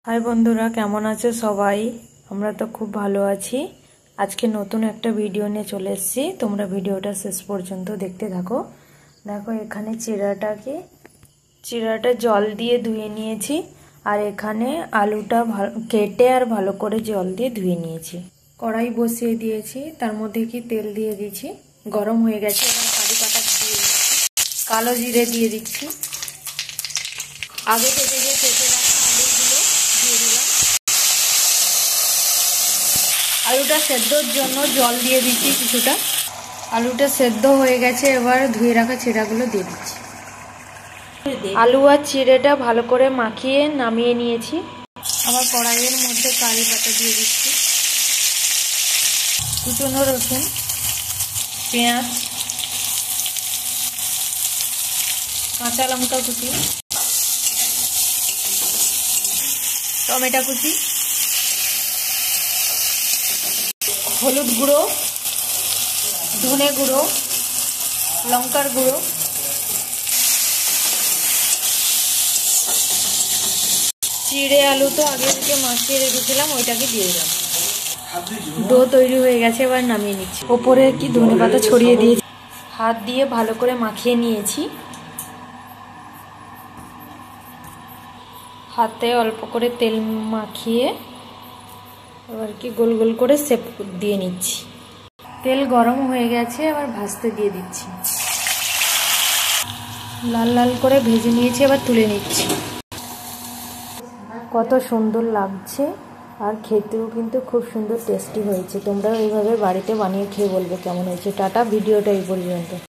High বন্ধুরা, কেমন আছো সবাই? আমরা তো খুব ভালো আছি। আজকে নতুন একটা ভিডিও নিয়ে চলে এসেছি। তোমরা ভিডিওটা শেষ পর্যন্ত দেখতে থাকো। দেখো, এখানে চিড়াটা জল দিয়ে ধুয়ে নিয়েছি, আর এখানে আলুটা কেটে আর ভালো করে জল দিয়ে ধুয়ে নিয়েছি। কড়াই বসিয়ে দিয়েছি, তার মধ্যে তেল দিয়ে দিয়েছি, গরম হয়ে গেছে। এবার কারি পাতা দিয়ে দিচ্ছি, কালো জিরে দিয়ে দিচ্ছি, আগে থেকে যে কেটে রাখা আলুগুলো দিয়ে দিলাম। আলুটা সেদ্ধর জন্য জল দিয়ে দিচ্ছি কিছুটা। আলুটা সেদ্ধ হয়ে গেছে, এবার ধুয়ে রাখা চিড়াগুলো দিয়ে দিচ্ছি। আলু আর চিড়েটা ভালো করে মাখিয়ে নামিয়ে নিয়েছি। আবার কড়াইয়ের মধ্যে কারি পাতা দিয়ে দিচ্ছি, কুচনো রসুন, পেঁয়াজ, কাঁচা লঙ্কা কুচি, টমেটো কুচি, হলুদ গুঁড়ো, ধনে গুঁড়ো, লঙ্কার গুঁড়ো, চিড়ে আলু তো আগে থেকে মাখিয়ে রেখেছিলাম, ওইটাকে দিয়ে দিলাম। ডো তৈরি হয়ে গেছে, এবার নামিয়ে নিচ্ছি। ওপরে ধনে পাতা ছড়িয়ে দিয়েছি, হাত দিয়ে ভালো করে মাখিয়ে নিয়েছি। হাতে অল্প করে তেল মাখিয়ে এবার গোল গোল করে শেপ দিয়ে নিচ্ছি। তেল গরম হয়ে গেছে, এবার ভাজতে দিয়ে দিচ্ছি। লাল লাল করে ভেজে নিয়েছি, এবার তুলে নিচ্ছি। কত সুন্দর লাগছে, আর খেতেও কিন্তু খুব সুন্দর টেস্টি হয়েছে। তোমরাও এইভাবে বাড়িতে বানিয়ে খেয়ে বলবে কেমন হয়েছে। টাটা, ভিডিওটা এই পর্যন্ত।